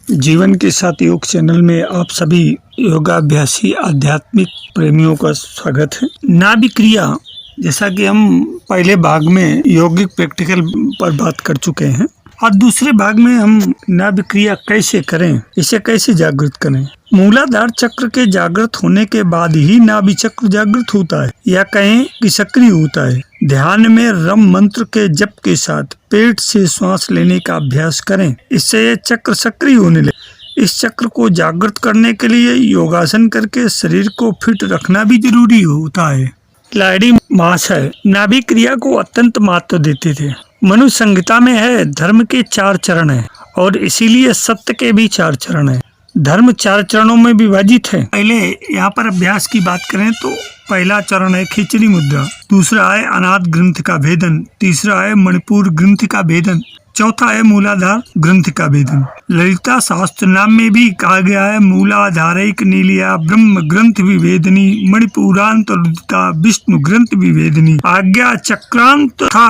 जीवन के साथ योग चैनल में आप सभी योगाभ्यासी आध्यात्मिक प्रेमियों का स्वागत है। नाभि क्रिया, जैसा कि हम पहले भाग में यौगिक प्रैक्टिकल पर बात कर चुके हैं और दूसरे भाग में हम नाभि क्रिया कैसे करें, इसे कैसे जागृत करें। मूलाधार चक्र के जागृत होने के बाद ही नाभि चक्र जागृत होता है या कहें कि सक्रिय होता है। ध्यान में रम मंत्र के जप के साथ पेट से श्वास लेने का अभ्यास करें, इससे यह चक्र सक्रिय होने लगे। इस चक्र को जागृत करने के लिए योगासन करके शरीर को फिट रखना भी जरूरी होता है। लाहिड़ी महाशय नाभि क्रिया को अत्यंत महत्व देते थे। मनु संहिता में है धर्म के 4 चरण हैं और इसीलिए सत्य के भी 4 चरण हैं। धर्म 4 चरणों में विभाजित है। पहले यहाँ पर अभ्यास की बात करें तो पहला चरण है खिचड़ी मुद्रा, दूसरा है अनाहत ग्रंथ का भेदन, तीसरा है मणिपुर ग्रंथ का भेदन, चौथा है मूलाधार ग्रंथ का भेदन। ललिता शास्त्र नाम में भी कहा गया है मूलाधारिक नीलिया ब्रह्म ग्रंथ विभेदनी, मणिपुरांतरुदिता विष्णु ग्रंथ विभेदनी, आज्ञा चक्रांत था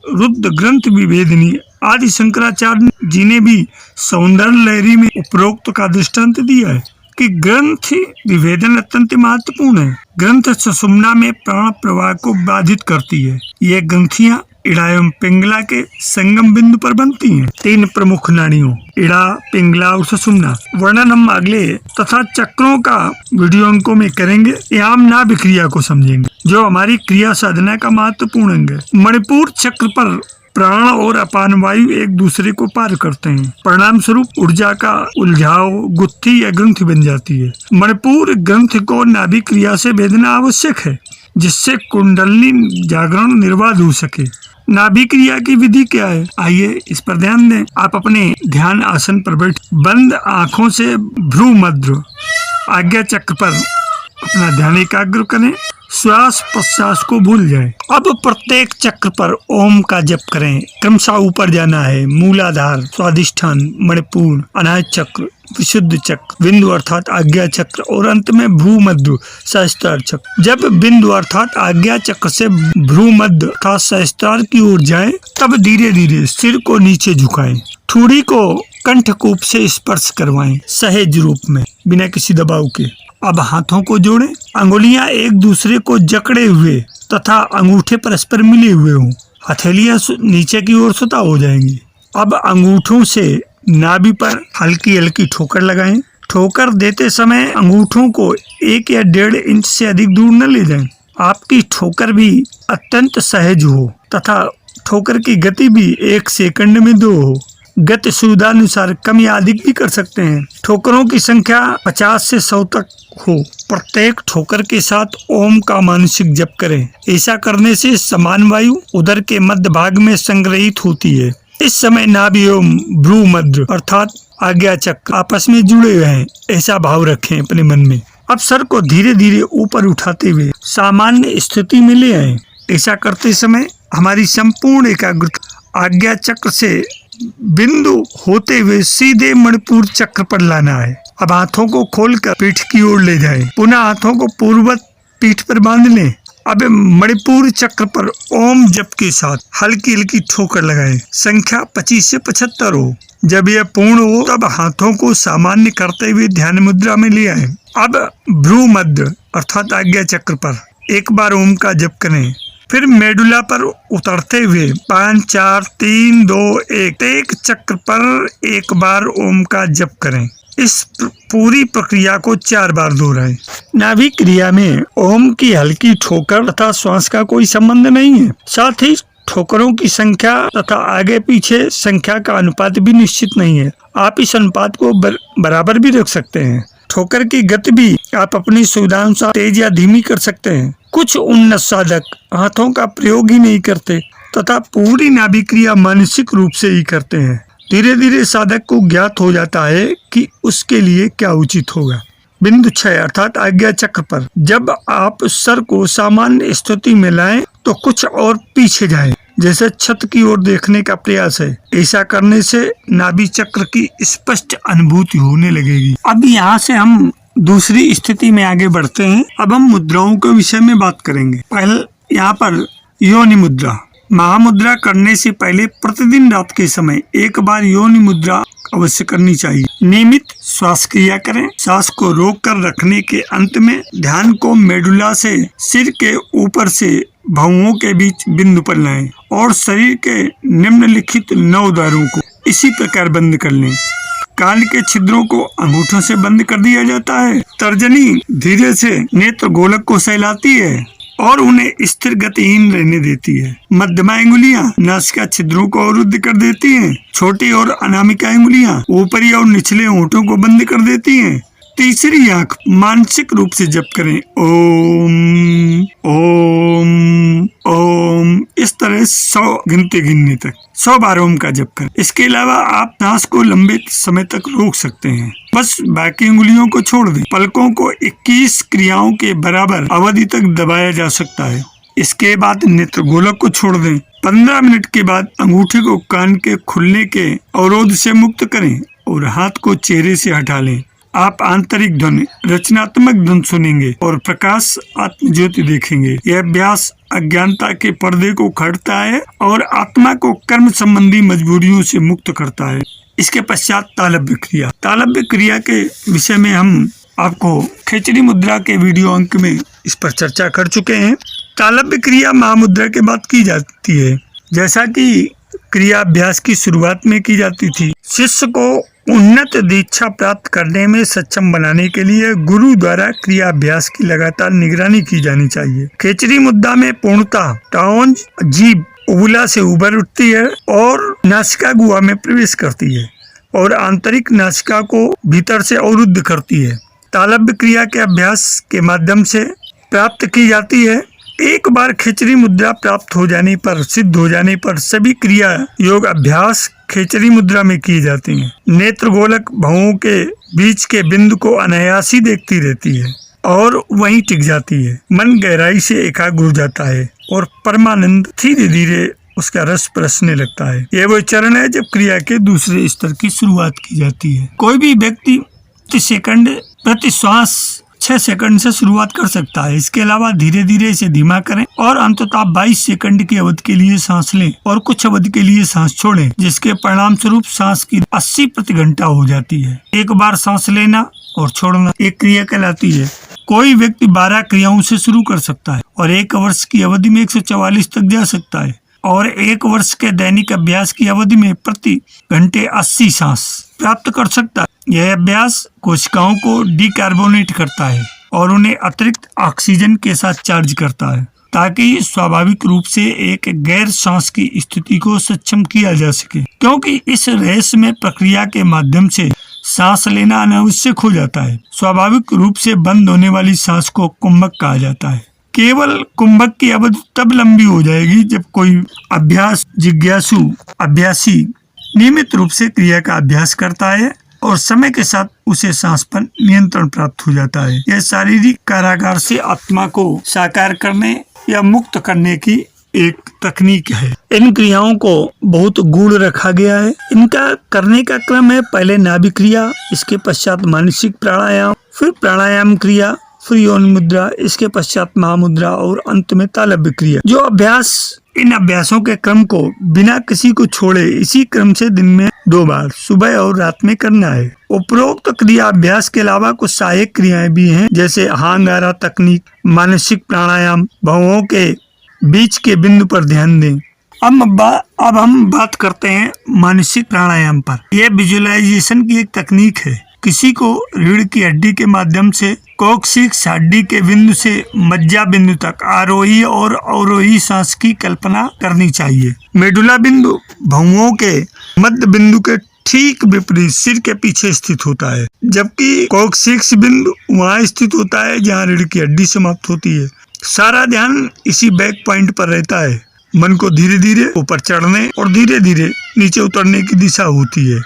रुद्र ग्रंथ विभेदनी। आदि शंकराचार्य जी ने भी सौंदर्य लहरी में उपरोक्त का दृष्टांत दिया है कि ग्रंथ विभेदन अत्यंत महत्वपूर्ण है। ग्रंथ सुषुम्ना में प्राण प्रवाह को बाधित करती है। ये ग्रंथियां इड़ा एवं पिंगला के संगम बिंदु पर बनती हैं। 3 प्रमुख नाड़ियों इड़ा, पिंगला और सुषुम्ना वर्णन हम अगले तथा चक्रों का वीडियो अंकों में करेंगे। यहाँ हम नाभि क्रिया को समझेंगे जो हमारी क्रिया साधना का महत्वपूर्ण अंग है। मणिपुर चक्र पर प्राण और अपान वायु एक दूसरे को पार करते हैं। परिणाम स्वरूप ऊर्जा का उलझाव गुत्थी या ग्रंथि बन जाती है। मणिपुर ग्रंथ को नाभि क्रिया से भेदना आवश्यक है जिससे कुंडलिनी जागरण निर्बाध हो सके। नाभि क्रिया की विधि क्या है, आइए इस पर ध्यान दें। आप अपने ध्यान आसन पर बैठ बंद आंखों से भ्रू मध्य आज्ञा चक्र पर अपना ध्यान एकाग्र करें। श्वास प्रश्वास को भूल जाएं। अब प्रत्येक चक्र पर ओम का जप करें। क्रमशः ऊपर जाना है। मूलाधार, स्वादिष्ठान, मणिपुर, अनाहत चक्र, विशुद्ध चक्र, बिंदु अर्थात आज्ञा चक्र और अंत में भ्रूमध्य सहस्त्रार चक्र। जब बिंदु अर्थात आज्ञा चक्र से भ्रूमध्य अर्थात सहस्त्रार की ओर जाएं, तब धीरे धीरे सिर को नीचे झुकाएं। ठुड़ी को कंठकूप से स्पर्श करवाएं सहज रूप में बिना किसी दबाव के। अब हाथों को जोड़ें। अंगुलियां एक दूसरे को जकड़े हुए तथा अंगूठे परस्पर मिले हुए हों। हथेलियां नीचे की ओर स्वतः हो जाएंगी। अब अंगूठों से नाभि पर हल्की हल्की ठोकर लगाएं। ठोकर देते समय अंगूठों को 1 या 1.5 इंच से अधिक दूर न ले जाएं। आपकी ठोकर भी अत्यंत सहज हो तथा ठोकर की गति भी 1 सेकंड में 2 हो। गति सुविधानुसार कम या अधिक भी कर सकते हैं। ठोकरों की संख्या 50 से 100 तक हो। प्रत्येक ठोकर के साथ ओम का मानसिक जप करें। ऐसा करने से समान वायु उदर के मध्य भाग में संग्रहित होती है। इस समय नाभि एवं भ्रू मध्य अर्थात आज्ञा चक्र आपस में जुड़े हुए हैं, ऐसा भाव रखें अपने मन में। अब सर को धीरे धीरे ऊपर उठाते हुए सामान्य स्थिति में ले आए। ऐसा करते समय हमारी संपूर्ण एकाग्रता आज्ञा चक्र से बिंदु होते हुए सीधे मणिपुर चक्र पर लाना है। अब हाथों को खोलकर पीठ की ओर ले जाएं। पुनः हाथों को पूर्ववत पीठ पर बांध लें। अब मणिपुर चक्र पर ओम जप के साथ हल्की हल्की ठोकर लगाएं। संख्या 25 से 75 हो। जब यह पूर्ण हो तब हाथों को सामान्य करते हुए ध्यान मुद्रा में ले आए। अब भ्रू मध्य अर्थात आज्ञा चक्र पर एक बार ओम का जप करें। फिर मेडुला पर उतरते हुए 5 4 3 2 1 एक चक्र पर एक बार ओम का जप करें। इस पूरी प्रक्रिया को 4 बार दोहराएं। नाभि क्रिया में ओम की हल्की ठोकर तथा श्वास का कोई संबंध नहीं है। साथ ही ठोकरों की संख्या तथा आगे पीछे संख्या का अनुपात भी निश्चित नहीं है। आप इस अनुपात को बराबर भी रख सकते हैं। ठोकर की गति भी आप अपनी सुविधानुसार तेज या धीमी कर सकते हैं। कुछ उन्नत साधक हाथों का प्रयोग ही नहीं करते तथा पूरी नाभि क्रिया मानसिक रूप से ही करते हैं। धीरे धीरे साधक को ज्ञात हो जाता है कि उसके लिए क्या उचित होगा। बिंदु 6 अर्थात आज्ञा चक्र पर जब आप सर को सामान्य स्थिति में लाएं तो कुछ और पीछे जाएं, जैसे छत की ओर देखने का प्रयास है। ऐसा करने से नाभि चक्र की स्पष्ट अनुभूति होने लगेगी। अब यहाँ से हम दूसरी स्थिति में आगे बढ़ते हैं। अब हम मुद्राओं के विषय में बात करेंगे। पहले यहाँ पर योनि मुद्रा। महामुद्रा करने से पहले प्रतिदिन रात के समय एक बार योनि मुद्रा अवश्य करनी चाहिए। नियमित श्वास क्रिया करें। सांस को रोक कर रखने के अंत में ध्यान को मेडुला से सिर के ऊपर से भौहों के बीच बिंदु पर लाएं और शरीर के निम्नलिखित 9 द्वारों को इसी प्रकार बंद कर लें। कान के छिद्रों को अंगूठों से बंद कर दिया जाता है। तर्जनी धीरे से नेत्र गोलक को सहलाती है और उन्हें स्थिर गतिहीन रहने देती है। मध्यमा अंगुलियां नासिका छिद्रों को अवरुद्ध कर देती हैं। छोटी और अनामिका अंगुलियां ऊपरी और निचले होंठों को बंद कर देती हैं। तीसरी आंख मानसिक रूप से जप करें, ओम ओम ओम। इस तरह 100 गिनने तक 100 बार ओम का जप करें। इसके अलावा आप सांस को लंबे समय तक रोक सकते हैं। बस बाकी उंगलियों को छोड़ दें। पलकों को 21 क्रियाओं के बराबर अवधि तक दबाया जा सकता है। इसके बाद नेत्र गोलक को छोड़ दें। 15 मिनट के बाद अंगूठे को कान के खुलने के अवरोध से मुक्त करें और हाथ को चेहरे से हटा लें। आप आंतरिक ध्वनि, रचनात्मक ध्वनि सुनेंगे और प्रकाश आत्मज्योति देखेंगे। यह अभ्यास अज्ञानता के पर्दे को उखाड़ता है और आत्मा को कर्म संबंधी मजबूरियों से मुक्त करता है। इसके पश्चात तालव्य क्रिया। तालव्य क्रिया के विषय में हम आपको खिचड़ी मुद्रा के वीडियो अंक में इस पर चर्चा कर चुके हैं। तालव्य क्रिया महामुद्रा के बाद की जाती है, जैसा कि क्रिया अभ्यास की शुरुआत में की जाती थी। शिष्य को उन्नत दीक्षा प्राप्त करने में सक्षम बनाने के लिए गुरु द्वारा क्रिया अभ्यास की लगातार निगरानी की जानी चाहिए। खिचड़ी मुद्रा में पूर्णतः टाउंज जीभ उबुला से उबर उठती है और नासिका गुहा में प्रवेश करती है और आंतरिक नासिका को भीतर से अवरुद्ध करती है। तालव्य क्रिया के अभ्यास के माध्यम से प्राप्त की जाती है। एक बार खिचड़ी मुद्रा प्राप्त हो जाने पर, सिद्ध हो जाने पर सभी क्रिया योग अभ्यास खिचड़ी मुद्रा में किए जाते हैं। नेत्र गोलक भौहों के बीच के बिंदु को अनायास ही देखती रहती है और वहीं टिक जाती है। मन गहराई से एकाग्र हो जाता है और परमानंद धीरे धीरे उसका रस बरसने लगता है। यह वो चरण है जब क्रिया के दूसरे स्तर की शुरुआत की जाती है। कोई भी व्यक्ति प्रति सेकंड प्रति श्वास 6 सेकंड से शुरुआत कर सकता है। इसके अलावा धीरे धीरे इसे धीमा करें और अंततः 22 सेकंड की अवधि के लिए सांस लें और कुछ अवधि के लिए सांस छोड़ें, जिसके परिणाम स्वरूप सांस की 80 प्रति घंटा हो जाती है। एक बार सांस लेना और छोड़ना एक क्रिया कहलाती है। कोई व्यक्ति 12 क्रियाओं से शुरू कर सकता है और 1 वर्ष की अवधि में 144 तक जा सकता है और 1 वर्ष के दैनिक अभ्यास की अवधि में प्रति घंटे 80 सांस प्राप्त कर सकता है। यह अभ्यास कोशिकाओं को डिकार्बोनेट करता है और उन्हें अतिरिक्त ऑक्सीजन के साथ चार्ज करता है, ताकि स्वाभाविक रूप से एक गैर सांस की स्थिति को सक्षम किया जा सके। क्योंकि इस रहस्यमय प्रक्रिया के माध्यम से सांस लेना अनावश्यक हो जाता है। स्वाभाविक रूप से बंद होने वाली सांस को कुंभक कहा जाता है। केवल कुंभक की अवधि तब लंबी हो जाएगी जब कोई अभ्यास जिज्ञासु अभ्यासी नियमित रूप से क्रिया का अभ्यास करता है और समय के साथ उसे सांस पर नियंत्रण प्राप्त हो जाता है। यह शारीरिक कारागार से आत्मा को साकार करने या मुक्त करने की एक तकनीक है। इन क्रियाओं को बहुत गूढ़ रखा गया है। इनका करने का क्रम है, पहले नाभि क्रिया, इसके पश्चात मानसिक प्राणायाम, फिर प्राणायाम क्रिया, फिर योनि मुद्रा, इसके पश्चात महामुद्रा और अंत में तालव्य क्रिया। जो अभ्यास इन अभ्यासों के क्रम को बिना किसी को छोड़े इसी क्रम से दिन में 2 बार सुबह और रात में करना है। उपरोक्त क्रिया अभ्यास के अलावा कुछ सहायक क्रियाएं भी हैं, जैसे हांगारा तकनीक, मानसिक प्राणायाम, भौहों के बीच के बिंदु पर ध्यान दें। अब हम बात करते हैं मानसिक प्राणायाम पर। यह विजुअलाइजेशन की एक तकनीक है। किसी को रीढ़ की हड्डी के माध्यम से कोक्सीक्स हड्डी के बिंदु से मज्जा बिंदु तक आरोही और अवरोही सांस की कल्पना करनी चाहिए। मेडुला बिंदु भौहों के मध्य बिंदु के ठीक विपरीत सिर के पीछे स्थित होता है, जबकि कोक्सीक्स बिंदु वहाँ स्थित होता है जहाँ रीढ़ की हड्डी समाप्त होती है। सारा ध्यान इसी बैक पॉइंट पर रहता है। मन को धीरे धीरे ऊपर चढ़ने और धीरे धीरे नीचे उतरने की दिशा होती है।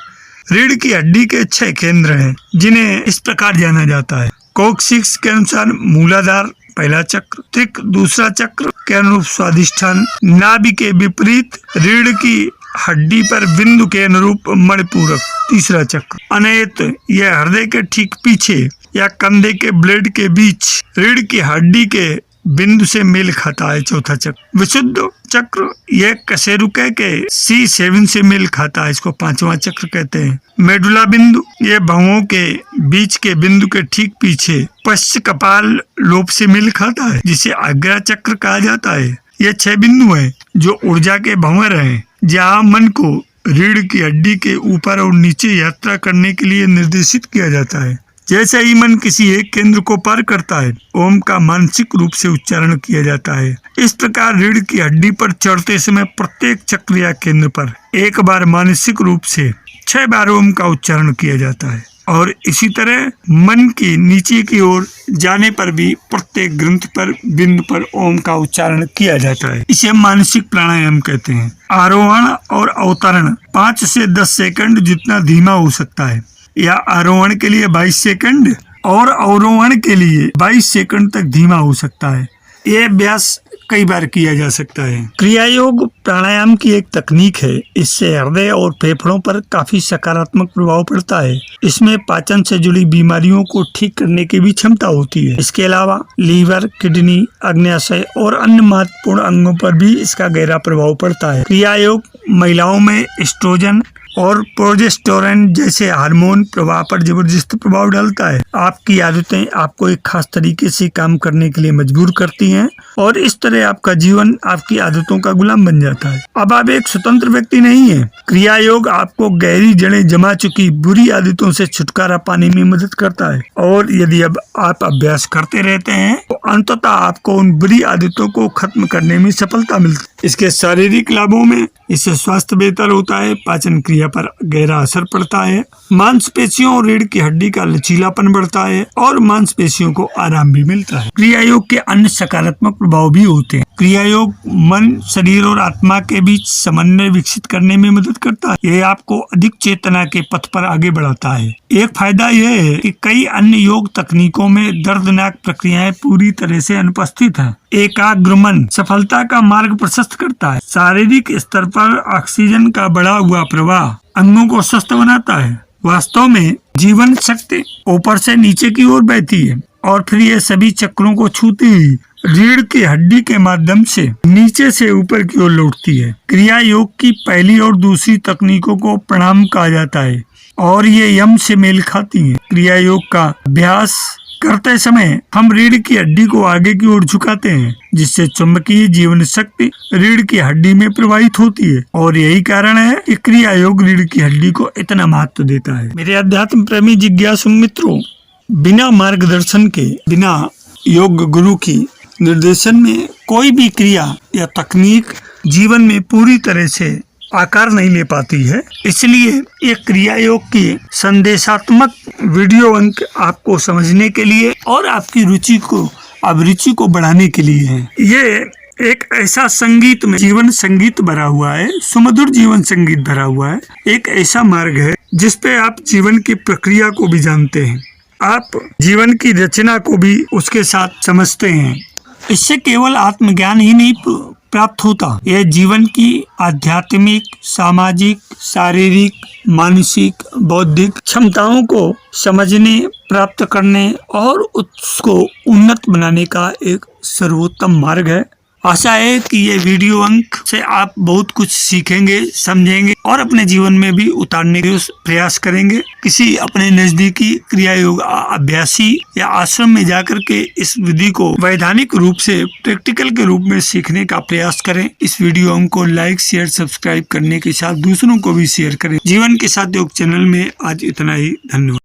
रीढ़ की हड्डी के 6 केंद्र हैं, जिन्हें इस प्रकार जाना जाता है। कोक्सीक्स के अनुसार मूलाधार पहला चक्र, त्रिक दूसरा चक्र के अनुरूप स्वादिष्ठान, नाभि के विपरीत रीढ़ की हड्डी पर बिंदु के अनुरूप मणिपूरक तीसरा चक्र, अनयत यह हृदय के ठीक पीछे या कंधे के ब्लेड के बीच रीढ़ की हड्डी के बिंदु से मेल खाता है चौथा चक्र। विशुद्ध चक्र ये कशेरुके के C7 से मेल खाता है, इसको पांचवा चक्र कहते हैं। मेडुला बिंदु ये भवों के बीच के बिंदु के ठीक पीछे पश्च कपाल लोब से मेल खाता है, जिसे आज्ञा चक्र कहा जाता है। ये 6 बिंदु हैं जो ऊर्जा के भंवर हैं, जहाँ मन को रीढ़ की हड्डी के ऊपर और नीचे यात्रा करने के लिए निर्देशित किया जाता है। जैसे ही मन किसी एक केंद्र को पार करता है, ओम का मानसिक रूप से उच्चारण किया जाता है। इस प्रकार रीढ़ की हड्डी पर चढ़ते समय प्रत्येक चक्र या केंद्र पर एक बार मानसिक रूप से 6 बार ओम का उच्चारण किया जाता है, और इसी तरह मन की नीचे की ओर जाने पर भी प्रत्येक ग्रंथ पर बिंदु पर ओम का उच्चारण किया जाता है। इसे मानसिक प्राणायाम कहते हैं। आरोहण और अवतरण 5 से 10 सेकंड जितना धीमा हो सकता है, या आरोहण के लिए 22 सेकंड और अवरोहण के लिए 22 सेकंड तक धीमा हो सकता है। यह अभ्यास कई बार किया जा सकता है। क्रिया योग प्राणायाम की एक तकनीक है। इससे हृदय और फेफड़ों पर काफी सकारात्मक प्रभाव पड़ता है। इसमें पाचन से जुड़ी बीमारियों को ठीक करने की भी क्षमता होती है। इसके अलावा लीवर, किडनी, अग्न्याशय और अन्य महत्वपूर्ण अंगों पर भी इसका गहरा प्रभाव पड़ता है। क्रिया योग महिलाओं में एस्ट्रोजन और प्रोजेस्टेरोन जैसे हार्मोन प्रभाव पर जबरदस्त प्रभाव डालता है। आपकी आदतें आपको एक खास तरीके से काम करने के लिए मजबूर करती हैं, और इस तरह आपका जीवन आपकी आदतों का गुलाम बन जाता है। अब आप एक स्वतंत्र व्यक्ति नहीं है। क्रिया योग आपको गहरी जड़ें जमा चुकी बुरी आदतों से छुटकारा पाने में मदद करता है, और यदि अब आप अभ्यास करते रहते हैं तो अंततः आपको उन बुरी आदतों को खत्म करने में सफलता मिलती है। इसके शारीरिक लाभों में इससे स्वास्थ्य बेहतर होता है, पाचन क्रिया पर गहरा असर पड़ता है, मांसपेशियों और रीढ़ की हड्डी का लचीलापन बढ़ता है, और मांसपेशियों को आराम भी मिलता है। क्रिया योग के अन्य सकारात्मक प्रभाव भी होते हैं। क्रिया योग मन, शरीर और आत्मा के बीच समन्वय विकसित करने में मदद करता है। यह आपको अधिक चेतना के पथ पर आगे बढ़ाता है। एक फायदा यह है कि कई अन्य योग तकनीकों में दर्दनाक प्रक्रियाएं पूरी तरह से अनुपस्थित हैं। एकाग्र मन सफलता का मार्ग प्रशस्त करता है। शारीरिक स्तर पर ऑक्सीजन का बढ़ा हुआ प्रवाह अंगों को स्वस्थ बनाता है। वास्तव में जीवन शक्ति ऊपर से नीचे की ओर बहती है, और फिर ये सभी चक्रों को छूती हुई रीढ़ की हड्डी के माध्यम से नीचे से ऊपर की ओर लौटती है। क्रिया योग की पहली और दूसरी तकनीकों को प्राणायाम कहा जाता है, और ये यम से मेल खाती है। क्रिया योग का अभ्यास करते समय हम रीढ़ की हड्डी को आगे की ओर झुकाते हैं, जिससे चुंबकीय जीवन शक्ति रीढ़ की हड्डी में प्रवाहित होती है, और यही कारण है कि क्रिया योग रीढ़ की हड्डी को इतना महत्व देता है। मेरे अध्यात्म प्रेमी जिज्ञासु मित्रों, बिना मार्गदर्शन के, बिना योग गुरु की निर्देशन में कोई भी क्रिया या तकनीक जीवन में पूरी तरह से आकार नहीं ले पाती है। इसलिए ये क्रिया योग की संदेशात्मक वीडियो अंक आपको समझने के लिए और आपकी रुचि को बढ़ाने के लिए है। ये एक ऐसा संगीत में जीवन संगीत भरा हुआ है, सुमधुर जीवन संगीत भरा हुआ है। एक ऐसा मार्ग है जिस पे आप जीवन की प्रक्रिया को भी जानते हैं, आप जीवन की रचना को भी उसके साथ समझते हैं। इससे केवल आत्मज्ञान ही नहीं प्राप्त होता, यह जीवन की आध्यात्मिक, सामाजिक, शारीरिक, मानसिक, बौद्धिक क्षमताओं को समझने, प्राप्त करने और उसको उन्नत बनाने का एक सर्वोत्तम मार्ग है। आशा है कि ये वीडियो अंक से आप बहुत कुछ सीखेंगे, समझेंगे और अपने जीवन में भी उतारने का प्रयास करेंगे। किसी अपने नजदीकी क्रिया योग अभ्यासी या आश्रम में जाकर के इस विधि को वैधानिक रूप से प्रैक्टिकल के रूप में सीखने का प्रयास करें। इस वीडियो अंक को लाइक, शेयर, सब्सक्राइब करने के साथ दूसरों को भी शेयर करें। जीवन के साथ योग चैनल में आज इतना ही। धन्यवाद।